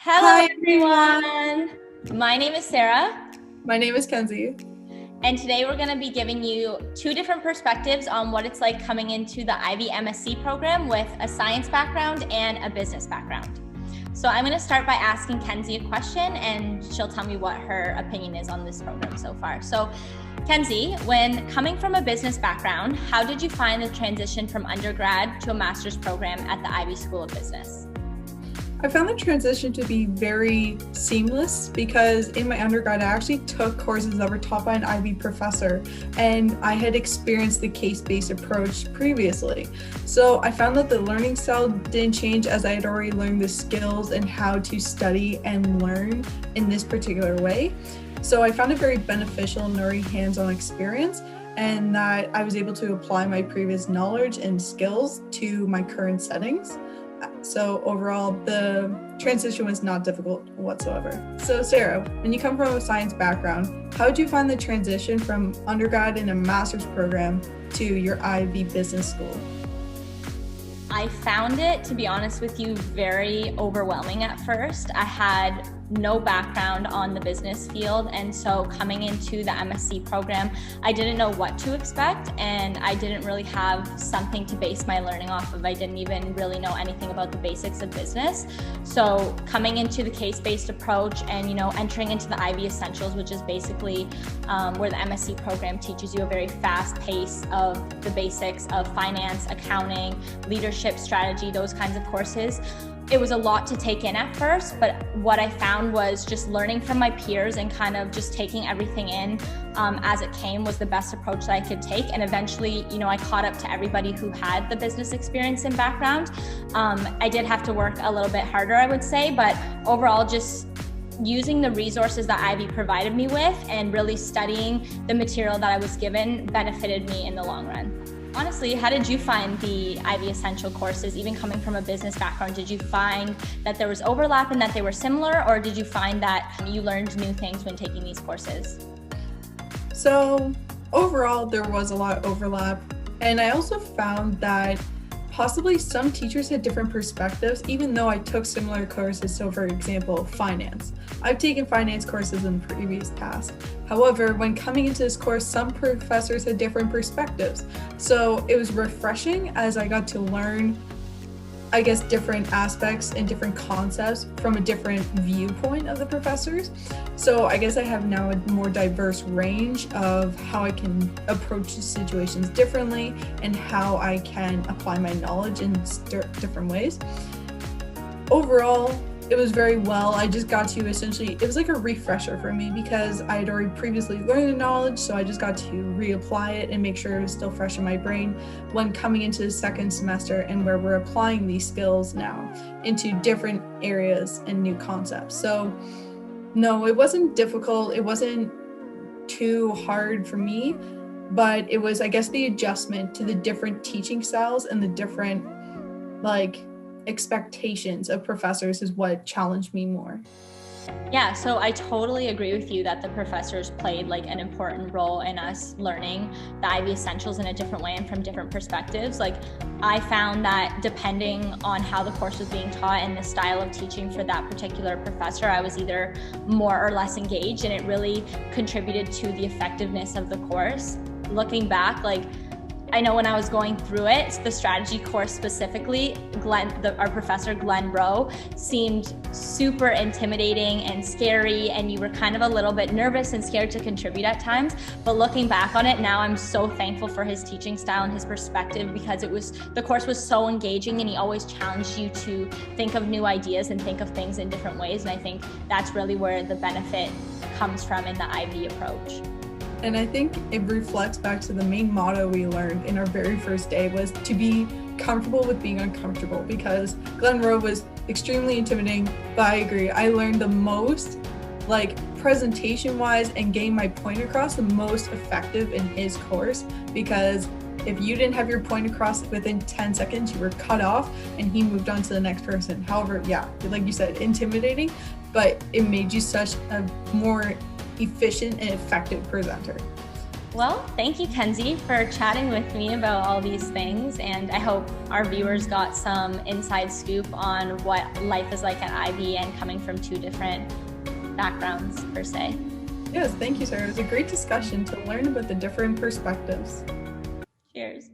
Hello, Hi everyone. everyone. My name is Sarah, My name is Kenzie. and today we're going to be giving you two different perspectives on what it's like coming into the Ivy MSc program with a science background and a business background. So I'm going to start by asking Kenzie a question, and she'll tell me what her opinion is on this program so far. So, Kenzie, when coming from a business background, how did you find the transition from undergrad to a master's program at the Ivy School of Business? I found the transition to be very seamless because in my undergrad, I actually took courses that were taught by an Ivy professor, and I had experienced the case-based approach previously. So I found that the learning style didn't change as I had already learned the skills and how to study and learn in this particular way. So I found it very beneficial and very hands-on experience, and that I was able to apply my previous knowledge and skills to my current settings. So overall, the transition was not difficult whatsoever. So Sarah, when you come from a science background, how did you find the transition from undergrad in a master's program to your Ivy Business School? I found it, to be honest with you, very overwhelming at first. I had no background on the business field, and so coming into the MSc program, I didn't know what to expect, and I didn't really have something to base my learning off of. I didn't even really know anything about the basics of business. So coming into the case-based approach and entering into the Ivy Essentials, which is basically where the MSc program teaches you a very fast pace of the basics of finance, accounting, leadership, strategy, those kinds of courses. It was a lot to take in at first, but what I found was just learning from my peers and kind of just taking everything in as it came was the best approach that I could take. And eventually, I caught up to everybody who had the business experience and background. I did have to work a little bit harder, I would say, but overall, just using the resources that Ivy provided me with and really studying the material that I was given benefited me in the long run. Honestly, how did you find the Ivy Essential courses, even coming from a business background? Did you find that there was overlap and that they were similar, or did you find that you learned new things when taking these courses? So overall, there was a lot of overlap, and I also found that possibly some teachers had different perspectives, even though I took similar courses. So for example, finance. I've taken finance courses in the previous past. However, when coming into this course, some professors had different perspectives. So it was refreshing as I got to learn, I guess, different aspects and different concepts from a different viewpoint of the professors. So I guess I have now a more diverse range of how I can approach the situations differently and how I can apply my knowledge in different ways. Overall, it was very well. I just got to it was like a refresher for me because I had already previously learned the knowledge, so I just got to reapply it and make sure it was still fresh in my brain when coming into the second semester, and where we're applying these skills now into different areas and new concepts. So no, it wasn't difficult. It wasn't too hard for me, but it was, I guess, the adjustment to the different teaching styles and the different expectations of professors is what challenged me more. Yeah, so I totally agree with you that the professors played an important role in us learning the Ivy Essentials in a different way and from different perspectives. I found that depending on how the course was being taught and the style of teaching for that particular professor, I was either more or less engaged, and it really contributed to the effectiveness of the course. Looking back, I know when I was going through it, the strategy course specifically, our professor, Glenn Rowe, seemed super intimidating and scary, and you were kind of a little bit nervous and scared to contribute at times. But looking back on it now, I'm so thankful for his teaching style and his perspective, because the course was so engaging, and he always challenged you to think of new ideas and think of things in different ways. And I think that's really where the benefit comes from in the Ivy approach. And I think it reflects back to the main motto we learned in our very first day, was to be comfortable with being uncomfortable, because Glenn Rowe was extremely intimidating, but I agree. I learned the most, presentation wise and getting my point across, the most effective in his course, because if you didn't have your point across within 10 seconds, you were cut off and he moved on to the next person. However, yeah, like you said, intimidating, but it made you such a more efficient and effective presenter. Well, thank you, Kenzie, for chatting with me about all these things. And I hope our viewers got some inside scoop on what life is like at IB and coming from two different backgrounds, per se. Yes, thank you, Sarah. It was a great discussion to learn about the different perspectives. Cheers.